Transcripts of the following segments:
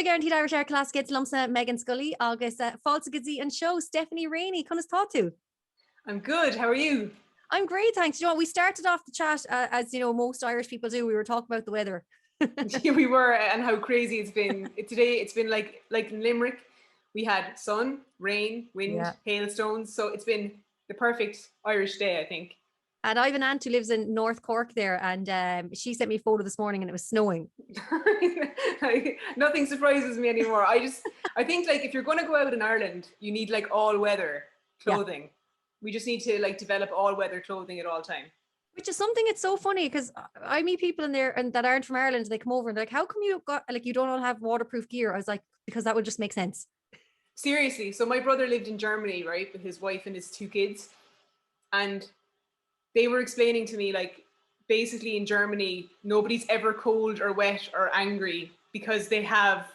Guaranteed Irish Air Class gets lumsa Megan Scully, August Falsa Gazzi and show Stephanie Rainey. Can thought to? I'm good. How are you? I'm great, thanks. You know, we started off the chat as you know most Irish people do. We were talking about the weather. Yeah, we were, and how crazy it's been. Today it's been like in Limerick, we had sun, rain, wind, hailstones. So it's been the perfect Irish day, I think. And I have an aunt who lives in North Cork there, and she sent me a photo this morning, and it was snowing. Nothing surprises me anymore. I think like if you're going to go out in Ireland, you need like all weather clothing. Yeah. We just need to like develop all weather clothing at all time. Which is something, it's so funny because I meet people in there and that aren't from Ireland, and they come over and they're like, how come you got like you don't all have waterproof gear? I was like, because that would just make sense. Seriously. So my brother lived in Germany, right, with his wife and his 2 kids, and they were explaining to me like basically in Germany nobody's ever cold or wet or angry because they have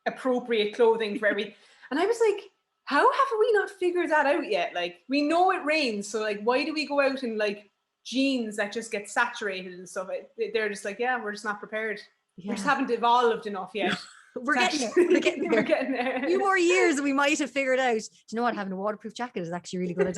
appropriate clothing for everything. And I was like, how have we not figured that out yet? Like, we know it rains, so like why do we go out in like jeans that just get saturated and stuff? They're just like, yeah, we're just not prepared. We just haven't evolved enough yet. We're getting there. We're getting there. A few more years and we might have figured out, do you know what, having a waterproof jacket is actually really good.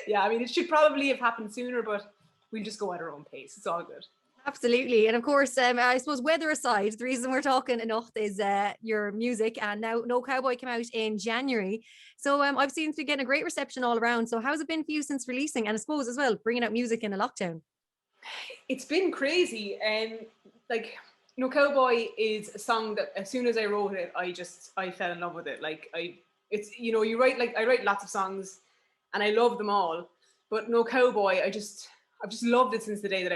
Yeah, I mean, it should probably have happened sooner, but we'll just go at our own pace. It's all good. Absolutely. And of course, I suppose weather aside, the reason we're talking enough is your music. And now No Cowboy came out in January. So I've seen you getting a great reception all around. So how's it been for you since releasing? And I suppose as well, bringing out music in a lockdown? It's been crazy. And like, No Cowboy is a song that as soon as I wrote it, I fell in love with it. Like it's, you know, I write lots of songs and I love them all, but No Cowboy, I've just loved it since the day that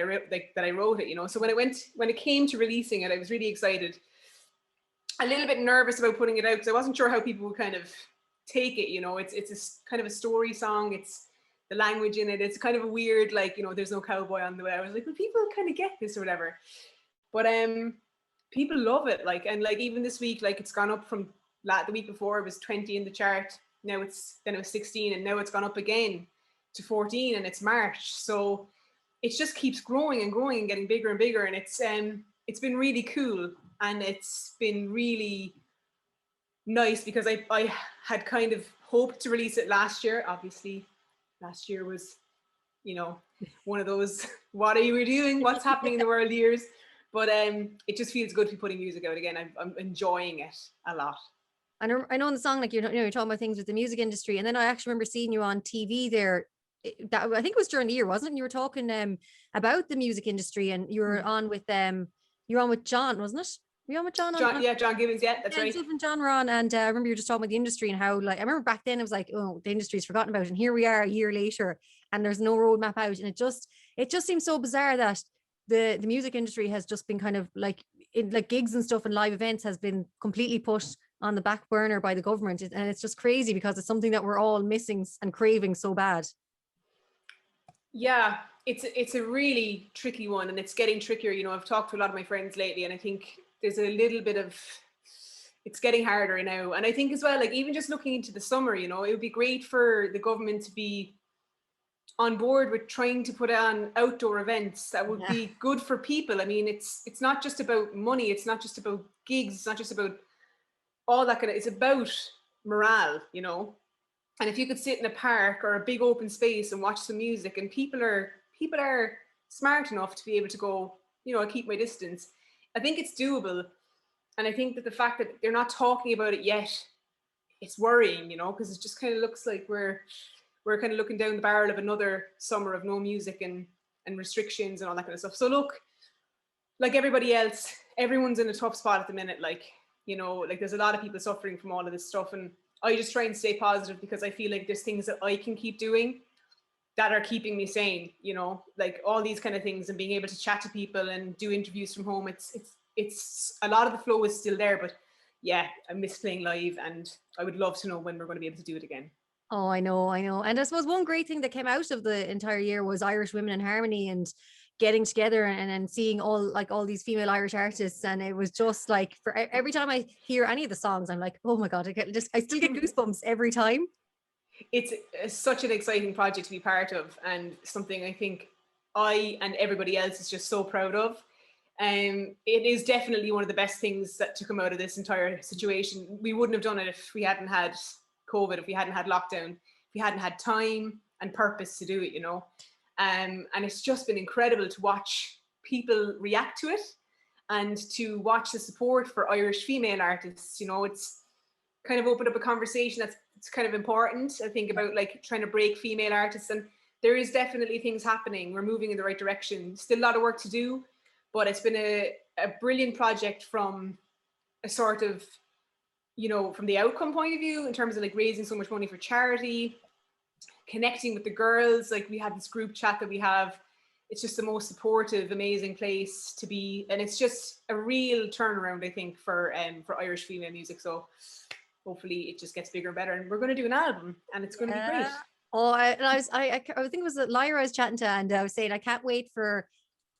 I wrote it, you know. So when it came to releasing it, I was really excited. A little bit nervous about putting it out because I wasn't sure how people would kind of take it, you know. It's a kind of a story song. It's the language in it. It's kind of a weird, like, you know, there's no cowboy on the way. I was like, well, people kind of get this or whatever. But people love it, like, and like even this week, like it's gone up from the week before it was 20 in the chart. Now it was 16, and now it's gone up again to 14, and it's March. So it just keeps growing and growing and getting bigger and bigger, and it's been really cool, and it's been really nice because I had kind of hoped to release it last year. Obviously, last year was, you know, one of those what are you doing? What's happening in the world years? But it just feels good to be putting music out again. I'm enjoying it a lot. I know in the song, like, you're talking about things with the music industry. And then I actually remember seeing you on TV there. That I think it was during the year, wasn't it? And you were talking about the music industry, and you were on with John, wasn't it? Were you on with John? Yeah, John Gibbons. Yeah, that's right. Yourself and John were on, and I remember you were just talking about the industry and how, like, I remember back then it was like, oh, the industry's forgotten about, and here we are a year later, and there's no roadmap out, and it just seems so bizarre that the music industry has just been kind of like gigs and stuff and live events has been completely put on the back burner by the government, and it's just crazy because it's something that we're all missing and craving so bad. Yeah, it's a really tricky one, and it's getting trickier. You know, I've talked to a lot of my friends lately, and I think there's a little bit of, it's getting harder now. And I think as well, like even just looking into the summer, you know, it would be great for the government to be on board with trying to put on outdoor events that would be good for people. I mean, it's not just about money, it's not just about gigs, it's not just about all that kind of, it's about morale, you know. And if you could sit in a park or a big open space and watch some music, and people are smart enough to be able to go, you know, I keep my distance, I think it's doable. And I think that the fact that they're not talking about it yet, it's worrying, you know, because it just kind of looks like we're kind of looking down the barrel of another summer of no music and restrictions and all that kind of stuff. So look, like everybody else, everyone's in a tough spot at the minute. Like, you know, like there's a lot of people suffering from all of this stuff, and I just try and stay positive because I feel like there's things that I can keep doing that are keeping me sane, you know, like all these kind of things, and being able to chat to people and do interviews from home. It's a lot of the flow is still there, but yeah, I miss playing live, and I would love to know when we're going to be able to do it again. Oh, I know. And I suppose one great thing that came out of the entire year was Irish Women in Harmony, and getting together and seeing all these female Irish artists. And it was just like, for every time I hear any of the songs, I'm like, oh my God, I still get goosebumps every time. It's such an exciting project to be part of, and something I think I and everybody else is just so proud of. It is definitely one of the best things that to come out of this entire situation. We wouldn't have done it if we hadn't had COVID, if we hadn't had lockdown, if we hadn't had time and purpose to do it, you know. And it's just been incredible to watch people react to it and to watch the support for Irish female artists. You know, it's kind of opened up a conversation it's kind of important, I think, about like trying to break female artists. And there is definitely things happening. We're moving in the right direction. Still a lot of work to do, but it's been a brilliant project from a sort of, you know, from the outcome point of view, in terms of like raising so much money for charity, connecting with the girls. Like we have this group chat that we have. It's just the most supportive, amazing place to be. And it's just a real turnaround, I think, for Irish female music. So hopefully it just gets bigger and better. And we're going to do an album and it's going to be great. Oh, I think it was Lyra I was chatting to, and I was saying I can't wait for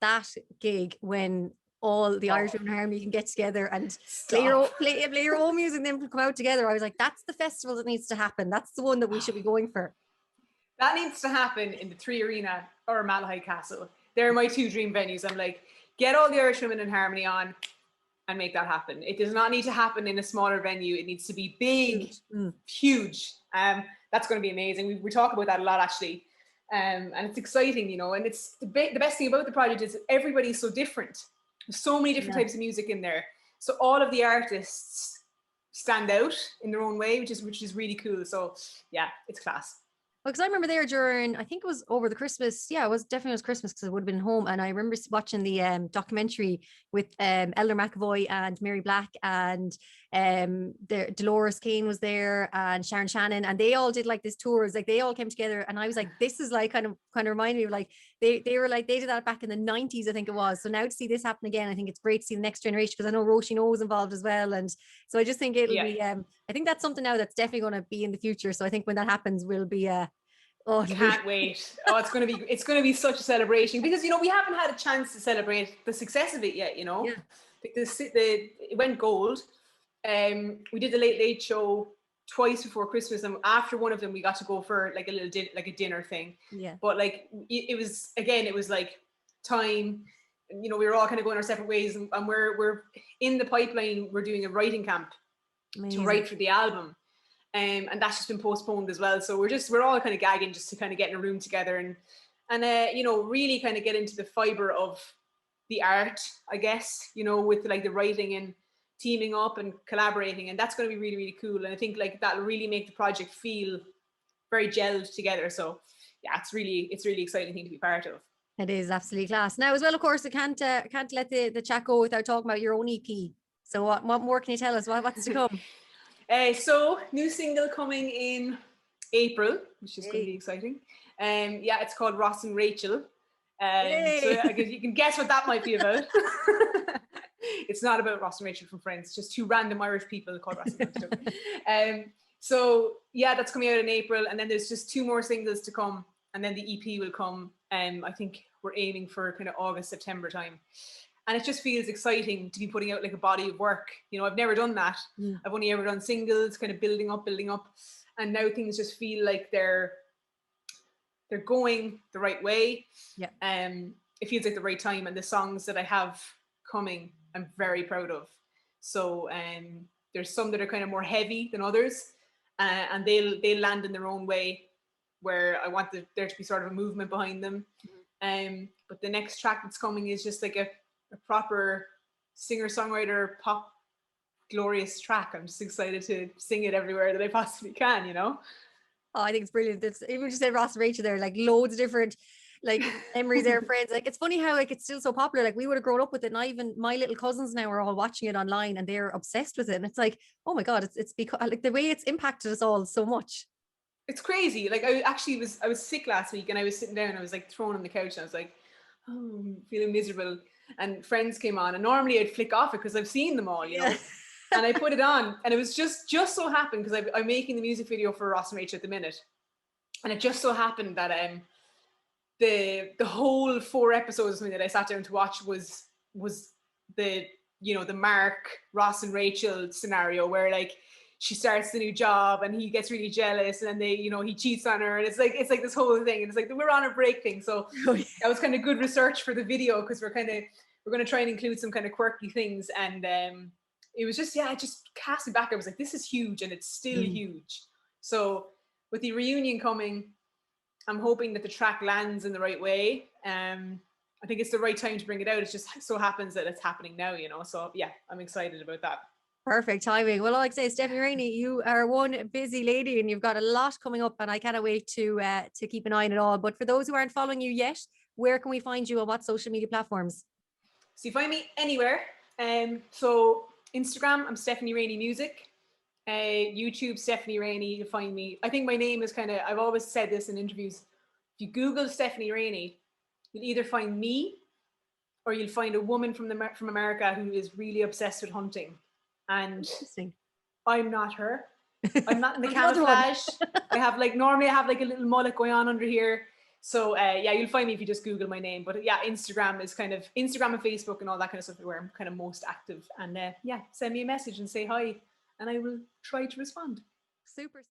that gig when all the Irish Women in Harmony can get together and play your own music and then come out together. I was like, that's the festival that needs to happen. That's the one that we should be going for. That needs to happen in the 3 Arena or Malahide Castle. They're my 2 dream venues. I'm like, get all the Irish Women in Harmony on and make that happen. It does not need to happen in a smaller venue. It needs to be big, huge. That's going to be amazing. We talk about that a lot, actually. And it's exciting, you know, and it's the best thing about the project is everybody's so different. There's so many different types of music in there. So all of the artists stand out in their own way, which is really cool. So yeah, it's class. Well, because I remember there during, I think it was over the Christmas. Yeah, it was Christmas because I would have been home. And I remember watching the documentary with Elder McAvoy and Mary Black, and Dolores Kane was there, and Sharon Shannon, and they all did like this tours. Like they all came together, and I was like, this is like kind of remind me of like they were like, they did that back in the 90s, I think it was. So now to see this happen again, I think it's great to see the next generation, because I know Roisin O was involved as well. And so I just think it'll be I think that's something now that's definitely going to be in the future. So I think when that happens, we'll be can't wait. Oh, it's going to be such a celebration, because, you know, we haven't had a chance to celebrate the success of it yet, you know. It went gold. We did the Late Late Show twice before Christmas, and after one of them we got to go for like a little dinner thing. Yeah. But like it was like time, you know, we were all kind of going our separate ways, and we're in the pipeline. We're doing a writing camp to write for the album. And that's just been postponed as well. So we're all kind of gagging just to kind of get in a room together and you know, really kind of get into the fiber of the art, I guess, you know, with like the writing and teaming up and collaborating. And that's going to be really, really cool. And I think like that'll really make the project feel very gelled together. So yeah, it's really exciting thing to be part of. It is absolutely class. Now as well, of course, I can't let the chat go without talking about your own EP. So what more can you tell us? What's to come? So new single coming in April, which is going to be exciting. Yeah, it's called Ross and Rachel. So you can guess what that might be about. It's not about Ross and Rachel from Friends. It's just 2 random Irish people called Ross and Rachel. So yeah, that's coming out in April, and then there's just 2 more singles to come, and then the EP will come. I think we're aiming for kind of August, September time. And it just feels exciting to be putting out like a body of work. You know, I've never done that. I've only ever done singles, kind of building up. And now things just feel like they're going the right way. Yeah. It feels like the right time. And the songs that I have coming, I'm very proud of. So there's some that are kind of more heavy than others. And they'll land in their own way, where I want there to be sort of a movement behind them. But the next track that's coming is just like a proper singer-songwriter pop glorious track. I'm just excited to sing it everywhere that I possibly can, you know. Oh, I think it's brilliant. It's even just said Ross and Rachel there, like loads of different like memories there, friends. Like it's funny how like it's still so popular. Like we would have grown up with it, and even my little cousins now are all watching it online and they're obsessed with it. And it's like, oh my god, it's because like the way it's impacted us all so much. It's crazy. Like I was sick last week, and I was sitting down, I was like thrown on the couch, and I was like, oh, I'm feeling miserable. And Friends came on, and normally I'd flick off it because I've seen them all, you know. And I put it on, and it was just so happened, because I'm making the music video for Ross and Rachel at the minute, and it just so happened that the whole 4 episodes that I sat down to watch was the, you know, the Mark, Ross and Rachel scenario, where like she starts the new job and he gets really jealous, and then they, you know, he cheats on her, and it's like this whole thing, and it's like we're on a break thing. So that was kind of good research for the video, because we're kind of we're going to try and include some kind of quirky things. And it was just, yeah, it just cast me back. I was like, this is huge, and it's still huge. So with the reunion coming, I'm hoping that the track lands in the right way. I think it's the right time to bring it out. It just so happens that it's happening now, you know. So yeah, I'm excited about that. Perfect timing. Well, like I say, Stephanie Rainey, you are one busy lady and you've got a lot coming up, and I cannot wait to keep an eye on it all. But for those who aren't following you yet, where can we find you on what social media platforms? So you find me anywhere. So Instagram, I'm Stephanie Rainey Music. YouTube, Stephanie Rainey, you'll find me. I think my name is kind of, I've always said this in interviews. If you Google Stephanie Rainey, you'll either find me or you'll find a woman from America who is really obsessed with hunting. And Interesting. I'm not her. I'm not in the I'm the other one. camouflage. Normally I have like a little mullet going on under here. So yeah, you'll find me if you just Google my name. But yeah, Instagram is kind of, Instagram and Facebook and all that kind of stuff where I'm kind of most active. And yeah, send me a message and say hi, and I will try to respond. Super.